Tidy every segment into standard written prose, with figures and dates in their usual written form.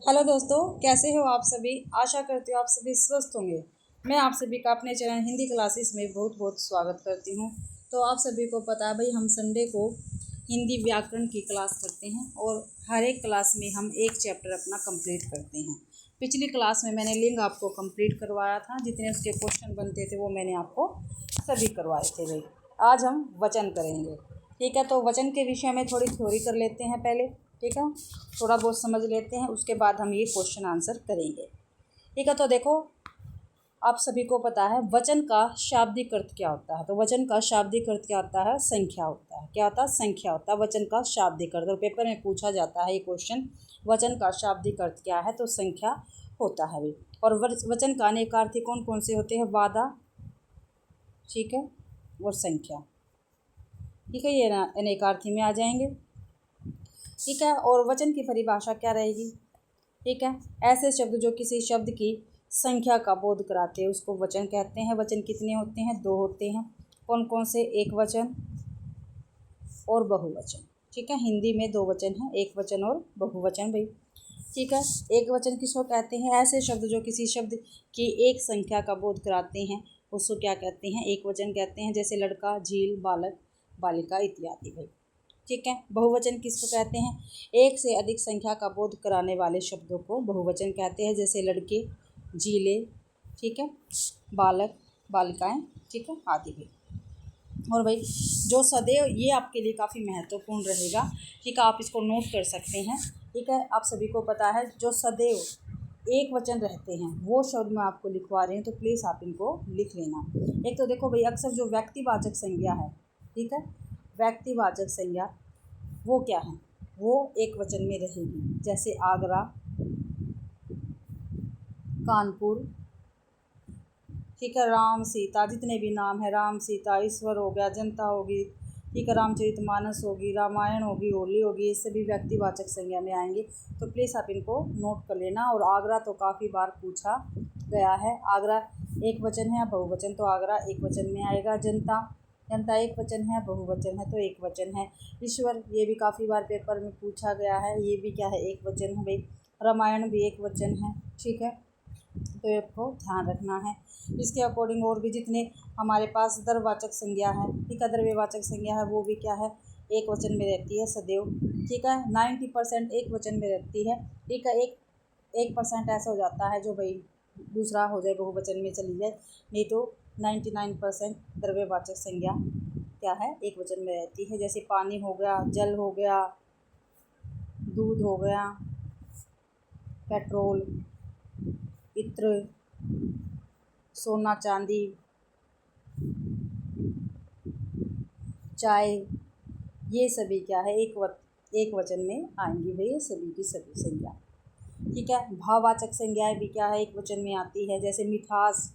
Hello दोस्तों, कैसे हो आप सभी। आशा करती हूँ आप सभी स्वस्थ होंगे। मैं आप सभी का अपने चैनल हिंदी क्लासेस में बहुत बहुत स्वागत करती हूँ। तो आप सभी को पता है भाई, हम संडे को हिंदी व्याकरण की क्लास करते हैं और हर एक क्लास में हम एक चैप्टर अपना कंप्लीट करते हैं। पिछली क्लास में मैंने लिंग आपको कंप्लीट करवाया था, जितने उसके क्वेश्चन बनते थे वो मैंने आपको सभी करवाए थे भाई। आज हम वचन करेंगे, ठीक है। तो वचन के विषय में थोड़ी थ्योरी कर लेते हैं पहले, ठीक है। थोड़ा बहुत समझ लेते हैं, उसके बाद हम ये क्वेश्चन आंसर करेंगे, ठीक है। तो देखो, आप सभी को पता है वचन का शाब्दिक अर्थ क्या होता है। तो वचन का शाब्दिक अर्थ क्या होता है? संख्या होता है। क्या होता है? संख्या होता है वचन का शाब्दिक अर्थ। और पेपर में पूछा जाता है ये क्वेश्चन, वचन का शाब्दिक अर्थ क्या है? तो संख्या होता है भाई। और वचन का अनेकार्थी कौन कौन से होते हैं? वादा, ठीक है, और संख्या, ठीक है, ये अनेकार्थी में आ जाएंगे, ठीक है। और वचन की परिभाषा क्या रहेगी? ठीक है, ऐसे शब्द जो किसी शब्द की संख्या का बोध कराते हैं उसको वचन कहते हैं। वचन कितने होते हैं? दो होते हैं। कौन कौन से? एक वचन और बहुवचन, ठीक है। हिंदी में दो वचन हैं, एक वचन और बहुवचन भाई, ठीक है। एक वचन किसको कहते हैं? ऐसे शब्द जो किसी शब्द की एक संख्या का बोध कराते हैं उसको क्या कहते हैं? एक वचन कहते हैं। जैसे लड़का, झील, बालक, बालिका इत्यादि भाई, ठीक है। बहुवचन किसको कहते हैं? एक से अधिक संख्या का बोध कराने वाले शब्दों को बहुवचन कहते हैं। जैसे लड़के, झीलें, ठीक है, बालक, बालिकाएं, ठीक है, आदि भी। और भाई जो सदैव, ये आपके लिए काफ़ी महत्वपूर्ण रहेगा, ठीक है, आप इसको नोट कर सकते हैं, ठीक है। आप सभी को पता है जो सदैव एक वचन रहते हैं वो शब्द मैं आपको लिखवा रही हूँ, तो प्लीज़ आप इनको लिख लेना। एक तो देखो भाई, अक्सर जो व्यक्तिवाचक संज्ञा है, ठीक है, व्यक्तिवाचक संज्ञा वो क्या है? वो एक वचन में रहेगी। जैसे आगरा, कानपुर, ठीक है, राम, सीता, जितने भी नाम है, राम, सीता, ईश्वर हो गया, जनता होगी, ठीक है, रामचरितमानस होगी, रामायण होगी, होली होगी, ये सभी व्यक्तिवाचक संज्ञा में आएंगे। तो प्लीज़ आप इनको नोट कर लेना। और आगरा तो काफ़ी बार पूछा गया है। आगरा एक वचन है या बहुवचन? तो आगरा एक वचन में आएगा। जनता, जनता एक वचन है, बहुवचन है? तो एक वचन है। ईश्वर, ये भी काफ़ी बार पेपर में पूछा गया है, ये भी क्या है? एक वचन है भाई। रामायण भी एक वचन है, ठीक है, तो ये आपको ध्यान रखना है। इसके अकॉर्डिंग और भी जितने हमारे पास द्रव्यवाचक संज्ञा है, ठीक है, द्रव्यवाचक संज्ञा है, वो भी क्या है? एक वचन में रहती है सदैव, ठीक है। 90% एक वचन में रहती है, ठीक है। 1% ऐसा हो जाता है जो भाई दूसरा हो जाए, बहुवचन में चली जाए, नहीं तो 99% द्रव्यवाचक संज्ञा क्या है? एक वचन में रहती है। जैसे पानी हो गया, जल हो गया, दूध हो गया, पेट्रोल, इत्र, सोना चांदी, चाय, ये सभी क्या है? एक वचन में आएंगी भाई, ये सभी की सभी संज्ञा, ठीक है। भाववाचक संज्ञाएं भी क्या है? एक वचन में आती है। जैसे मिठास,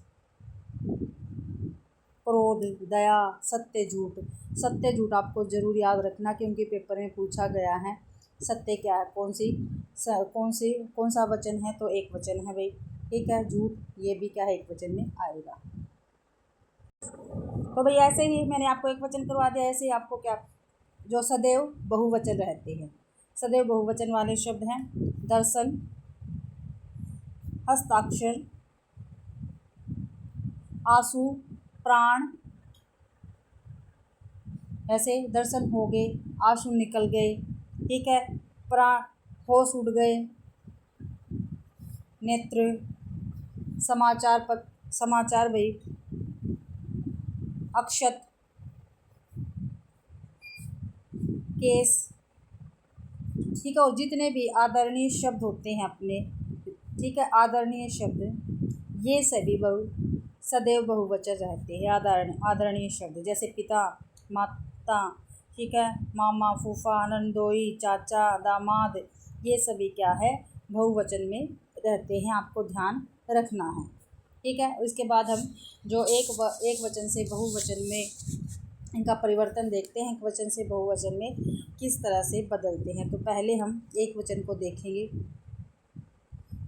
क्रोध, दया, सत्य, झूठ। सत्य, झूठ आपको जरूर याद रखना क्योंकि पेपर में पूछा गया है। सत्य क्या है? कौन सा वचन है? तो एक वचन है भाई, ठीक है। झूठ, ये भी क्या है? एक वचन में आएगा। तो भाई ऐसे ही मैंने आपको एक वचन करवा दिया, ऐसे ही आपको क्या, जो सदैव बहुवचन रहते हैं, सदैव बहुवचन वाले शब्द हैं दर्शन, हस्ताक्षर, आंसू, प्राण। ऐसे दर्शन हो गए, आंसू निकल गए, ठीक है, प्राण, होश उड़ गए, नेत्र, समाचार भाई, अक्षत, केस, ठीक है। और जितने भी आदरणीय शब्द होते हैं अपने, ठीक है, आदरणीय शब्द, ये सभी सदैव बहुवचन रहते हैं। आदरणीय शब्द जैसे पिता, माता, ठीक है, मामा, फूफा, नंदोई, चाचा, दामाद, ये सभी क्या है? बहुवचन में रहते हैं, आपको ध्यान रखना है, ठीक है। उसके बाद हम जो एक वचन से बहुवचन में इनका परिवर्तन देखते हैं, एक वचन से बहुवचन में किस तरह से बदलते हैं। तो पहले हम एक वचन को देखेंगे।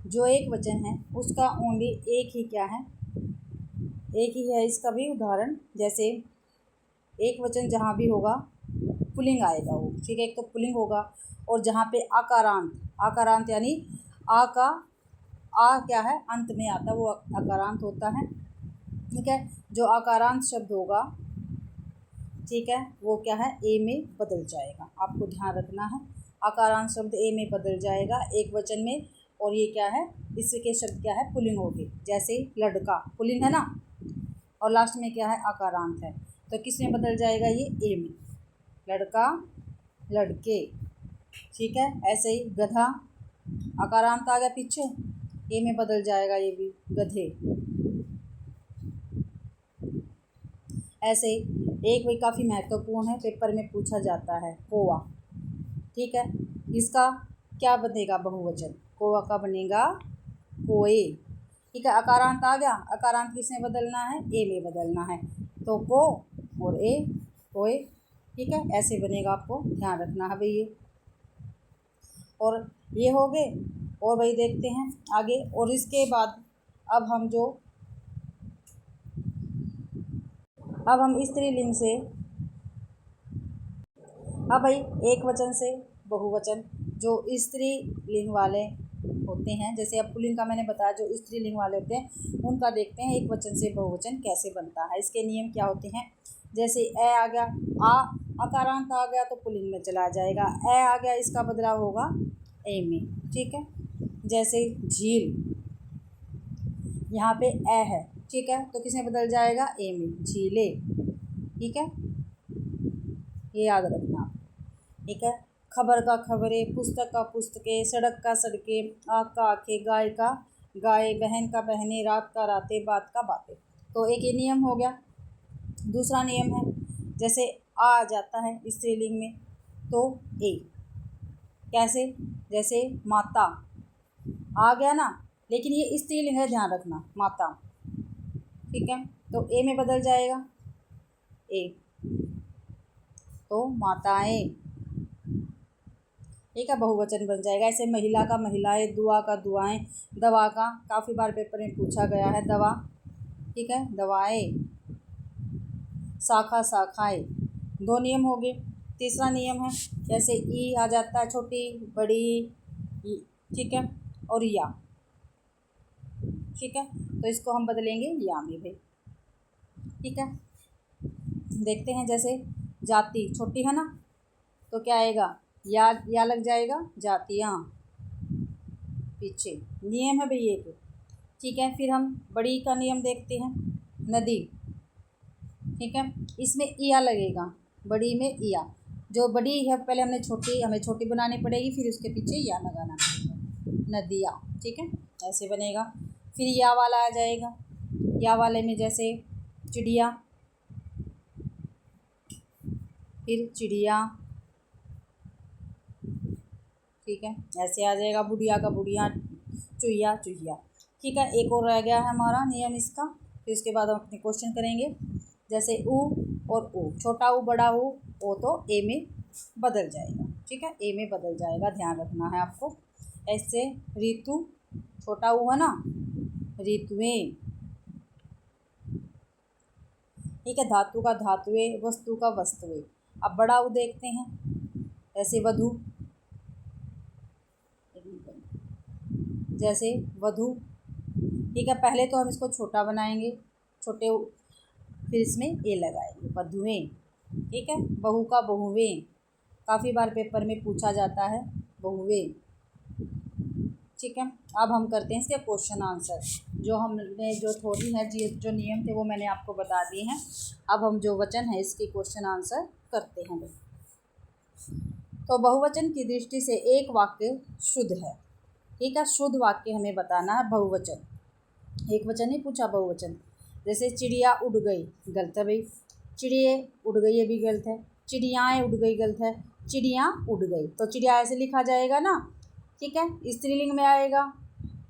जो एक वचन है उसका ओनली एक ही क्या है? एक ही है इसका भी उदाहरण। जैसे एक वचन जहाँ भी होगा पुल्लिंग आएगा वो, ठीक है, एक तो पुल्लिंग होगा। और जहाँ पे आकारांत, आकारांत यानी आ का आ क्या है, अंत में आता, वो अकारांत होता है। ठीक है, जो अकारांत शब्द होगा, ठीक है, वो क्या है, ए में बदल जाएगा। आपको ध्यान रखना है, अकारांत शब्द ए में बदल जाएगा एक वचन में। और ये क्या है, इसके शब्द क्या है, पुल्लिंग होगी। जैसे लड़का पुल्लिंग है ना, और लास्ट में क्या है, अकारांत है, तो किस में बदल जाएगा, ये ए में, लड़का लड़के। ठीक है, ऐसे ही गधा, अकारांत आ गया पीछे, ए में बदल जाएगा, ये भी गधे। ऐसे ही एक भी काफ़ी महत्वपूर्ण है, पेपर में पूछा जाता है, कौवा। ठीक है, इसका क्या बनेगा, बहुवचन, कौवा का बनेगा कोए। ठीक है, अकारांत आ गया, अकारांत किस में बदलना है, ए में बदलना है, तो को और ए, कोए। ठीक है, ऐसे बनेगा, आपको ध्यान रखना है भाई ये। और ये हो गए, और भाई देखते हैं आगे। और इसके बाद अब हम स्त्रीलिंग से, अब भाई एक वचन से बहुवचन, जो स्त्रीलिंग वाले होते हैं, जैसे अब पुल्लिंग का मैंने बताया, जो स्त्रीलिंग वाले होते हैं उनका देखते हैं एक वचन से बहुवचन कैसे बनता है। इसके नियम क्या होते हैं, जैसे ए आ गया, आ अकारांत आ गया तो पुल्लिंग में चला जाएगा, ए आ गया इसका बदलाव होगा ए में। ठीक है, जैसे झील, यहाँ पे ए है, ठीक है, तो किस में बदल जाएगा, ए में, झीले। ठीक है, ये याद रखना। ठीक है, खबर का खबरें, पुस्तक का पुस्तकें, सड़क का सड़कें, आँख का आँखें, गाय का गाय, बहन का बहनें, रात का रातें, बात का बातें। तो एक ये नियम हो गया। दूसरा नियम है, जैसे आ जाता है स्त्रीलिंग में तो ए, कैसे, जैसे माता आ गया ना, लेकिन ये स्त्रीलिंग है, ध्यान रखना, माता। ठीक है, तो ए में बदल जाएगा, ए, तो माताएं। ठीक है, बहुवचन बन जाएगा। ऐसे महिला का महिलाएं, दुआ का दुआएं, दवा का काफ़ी बार पेपर में पूछा गया है, दवा। ठीक है, दवाएं, शाखा शाखाएं। दो नियम हो गए। तीसरा नियम है, जैसे ई आ जाता है, छोटी बड़ी, ठीक है, और या। ठीक है, तो इसको हम बदलेंगे या में भी। ठीक है, देखते हैं, जैसे जाति छोटी है ना, तो क्या आएगा, या लग जाएगा, जातियाँ पीछे। नियम है भैया के। ठीक है, फिर हम बड़ी का नियम देखते हैं, नदी। ठीक है, इसमें इया लगेगा, बड़ी में इया, जो बड़ी है पहले हमें छोटी बनानी पड़ेगी, फिर उसके पीछे या लगाना पड़ेगा, नदिया। ठीक है, ऐसे बनेगा। फिर या वाला आ जाएगा, या वाले में जैसे चिड़िया, फिर चिड़िया। ठीक है, ऐसे आ जाएगा, बुढ़िया का बुढ़िया, चुहिया चुहिया। ठीक है, एक और रह गया है हमारा नियम इसका, फिर इसके बाद हम अपने क्वेश्चन करेंगे। जैसे ऊ और ओ, छोटा ऊ बड़ा ऊ, ओ तो ए में बदल जाएगा। ठीक है, ए में बदल जाएगा, ध्यान रखना है आपको। ऐसे ऋतु, छोटा ऊ है ना, ऋतुएं। ठीक है, धातु का धातुएं, वस्तु का वस्तुएं। अब बड़ा ऊ देखते हैं, ऐसे वधु, जैसे वधु। ठीक है, पहले तो हम इसको छोटा बनाएंगे, छोटे, फिर इसमें ए लगाएंगे, वधुएं। ठीक है, बहू का बहुएं, काफ़ी बार पेपर में पूछा जाता है, बहुएं। ठीक है, अब हम करते हैं इसके क्वेश्चन आंसर। जो हमने जो थोड़ी है जो नियम थे वो मैंने आपको बता दिए हैं। अब हम जो वचन है इसके क्वेश्चन आंसर करते हैं। तो बहुवचन की दृष्टि से एक वाक्य शुद्ध है। ठीक है, शुद्ध वाक्य हमें बताना है, बहुवचन। एक वचन नहीं पूछा, बहुवचन। जैसे चिड़िया उड़ गई, गलत है भाई, चिड़िए उड़ गई, ये भी गलत है। चिड़ियाएँ उड़ गई, गलत है, चिड़ियाँ उड़ गई, तो चिड़िया ऐसे लिखा जाएगा ना। ठीक है, स्त्रीलिंग में आएगा।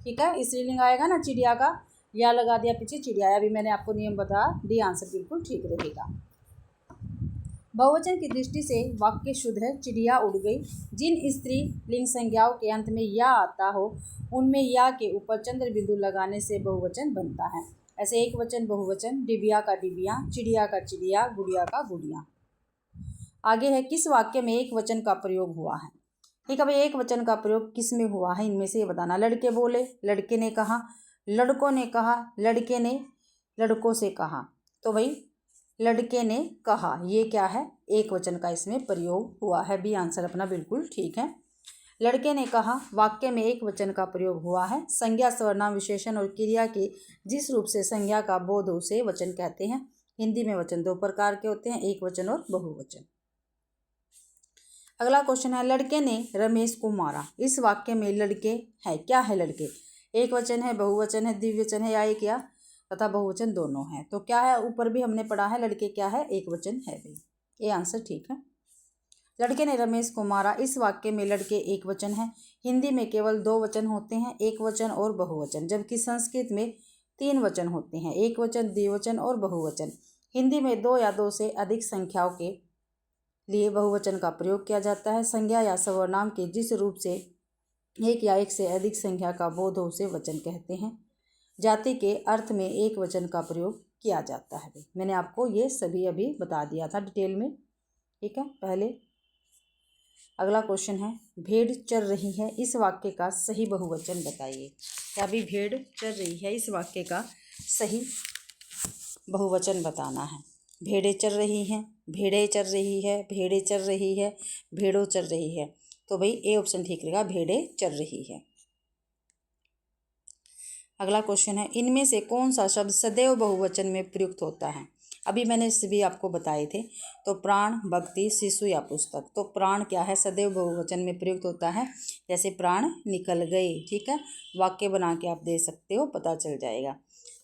ठीक है, स्त्रीलिंग आएगा ना, चिड़िया का या लगा दिया पीछे, चिड़िया। अभी मैंने आपको नियम बता दिया, आंसर बिल्कुल ठीक रहेगा। बहुवचन की दृष्टि से वाक्य शुद्ध है, चिड़िया उड़ गई। जिन स्त्रीलिंग संज्ञाओं के अंत में या आता हो उनमें या के ऊपर चंद्र बिंदु लगाने से बहुवचन बनता है। ऐसे एक वचन बहुवचन, डिबिया का डिबिया, चिड़िया का चिड़िया, गुड़िया का गुड़िया। आगे है, किस वाक्य में एक वचन का प्रयोग हुआ है। ठीक है भाई, एक वचन का प्रयोग किस में हुआ है, इनमें से ये बताना। लड़के बोले, लड़के ने कहा, लड़कों ने कहा, लड़के ने लड़कों से कहा। तो भाई लड़के ने कहा, ये क्या है, एक वचन का इसमें प्रयोग हुआ है। बी आंसर अपना बिल्कुल ठीक है। लड़के ने कहा वाक्य में एक वचन का प्रयोग हुआ है। संज्ञा, सर्वनाम, विशेषण और क्रिया के जिस रूप से संज्ञा का बोध हो उसे वचन कहते हैं। हिंदी में वचन दो प्रकार के होते हैं, एक वचन और बहुवचन। अगला क्वेश्चन है, लड़के ने रमेश को मारा। इस वाक्य में लड़के है, क्या है लड़के, एक वचन है, बहुवचन है, द्विवचन है, या एक या तथा बहुवचन दोनों है। तो क्या है, ऊपर भी हमने पढ़ा है लड़के क्या है, एक वचन है भाई, ये आंसर ठीक है। लड़के ने रमेश को मारा, इस वाक्य में लड़के एक वचन है। हिंदी में केवल दो वचन होते हैं, एक वचन और बहुवचन, जबकि संस्कृत में तीन वचन होते हैं, एक वचन, द्विवचन और बहुवचन। हिंदी में दो या दो से अधिक संख्याओं के लिए बहुवचन का प्रयोग किया जाता है। संज्ञा या सर्वनाम के जिस रूप से एक या एक से अधिक संख्या का बोध हो उसे वचन कहते हैं। जाति के अर्थ में एक वचन का प्रयोग किया जाता है। मैंने आपको ये सभी अभी बता दिया था डिटेल में, ठीक है। पहले अगला क्वेश्चन है, भेड़ चर रही है, इस वाक्य का सही बहुवचन बताइए। क्या भी भेड़ चर रही है, इस वाक्य का सही बहुवचन बताना है। भेड़ें चर रही हैं, भेड़ें चर रही है, भेड़ें चर रही है, भेड़ों चर रही है। तो भाई ए ऑप्शन ठीक रहेगा, भेड़ें चर रही है। अगला क्वेश्चन है, इनमें से कौन सा शब्द सदैव बहुवचन में प्रयुक्त होता है। अभी मैंने सभी आपको बताए थे। तो प्राण, भक्ति, शिशु या पुस्तक। तो प्राण क्या है, सदैव बहुवचन में प्रयुक्त होता है। जैसे प्राण निकल गए, ठीक है, वाक्य बना के आप दे सकते हो, पता चल जाएगा।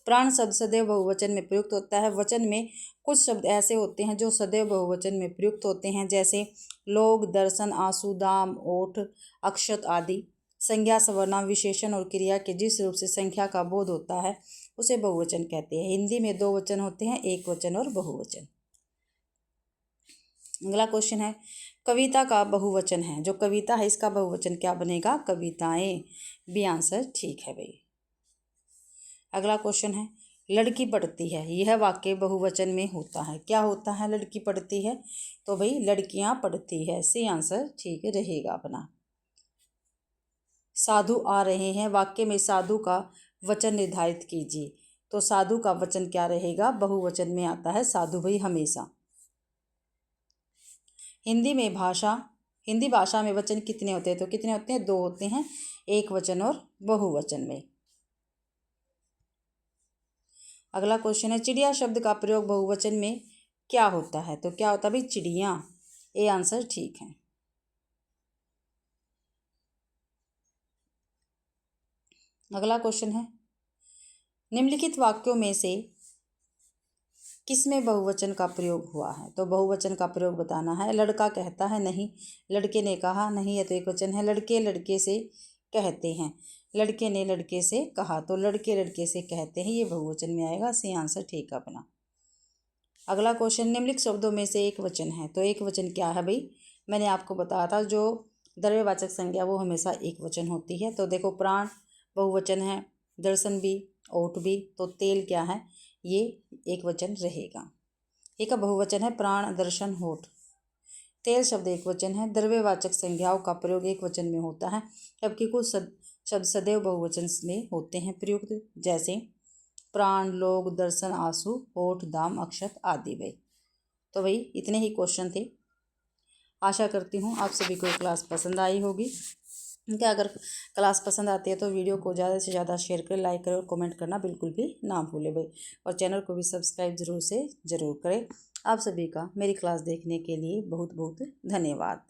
प्राण शब्द सदैव बहुवचन में प्रयुक्त होता है। वचन में कुछ शब्द ऐसे होते हैं जो सदैव बहुवचन में प्रयुक्त होते हैं, जैसे लोग, दर्शन, आंसू, दाम, ओठ, अक्षत आदि। संज्ञा, सर्वनाम, विशेषण और क्रिया के जिस रूप से संख्या का बोध होता है उसे बहुवचन कहते हैं। हिंदी में दो वचन होते हैं, एक वचन और बहुवचन। अगला क्वेश्चन है, कविता का बहुवचन है, जो कविता है इसका बहुवचन क्या बनेगा, कविताएं। बी आंसर ठीक है भाई। अगला क्वेश्चन है, लड़की पढ़ती है, यह वाक्य बहुवचन में होता है। क्या होता है, लड़की पढ़ती है। तो भाई लड़कियां पढ़ती है, सी आंसर ठीक रहेगा अपना। साधु आ रहे हैं, वाक्य में साधु का वचन निर्धारित कीजिए। तो साधु का वचन क्या रहेगा, बहुवचन में आता है साधु भाई हमेशा। हिंदी भाषा में वचन कितने होते हैं। तो कितने होते हैं, दो होते हैं, एक वचन और बहुवचन में। अगला क्वेश्चन है, चिड़िया शब्द का प्रयोग बहुवचन में क्या होता है। तो क्या होता है भाई, चिड़िया। ए आंसर ठीक है। अगला क्वेश्चन है, निम्नलिखित वाक्यों में से किसमें बहुवचन का प्रयोग हुआ है। तो बहुवचन का प्रयोग बताना है। लड़का कहता है, नहीं। लड़के ने कहा, नहीं है तो एक वचन है। लड़के लड़के से कहते हैं, लड़के ने लड़के से कहा। तो लड़के लड़के से कहते हैं, ये बहुवचन में आएगा, सी आंसर ठीक है अपना। अगला क्वेश्चन, निम्नलिखित शब्दों में से एक वचन है। तो एक वचन क्या है भाई, मैंने आपको बताया था, जो द्रव्यवाचक संज्ञा वो हमेशा एक वचन होती है। तो देखो, प्राण बहुवचन है, दर्शन भी, ओठ भी। तो तेल क्या है, ये एक वचन रहेगा। एक बहुवचन है, प्राण, दर्शन, होठ। तेल शब्द एक वचन है। द्रव्यवाचक संज्ञाओं का प्रयोग एक वचन में होता है, जबकि कुछ शब्द सदैव बहुवचन में होते हैं प्रयुक्त, जैसे प्राण, लोग, दर्शन, आंसू, होठ, दाम, अक्षत आदि भाई। तो भाई इतने ही क्वेश्चन थे। आशा करती हूँ आप सभी को क्लास पसंद आई होगी। क्या अगर क्लास पसंद आती है तो वीडियो को ज़्यादा से ज़्यादा शेयर करें, लाइक करें और कमेंट करना बिल्कुल भी ना भूलें भाई। और चैनल को भी सब्सक्राइब ज़रूर करें। आप सभी का मेरी क्लास देखने के लिए बहुत बहुत धन्यवाद।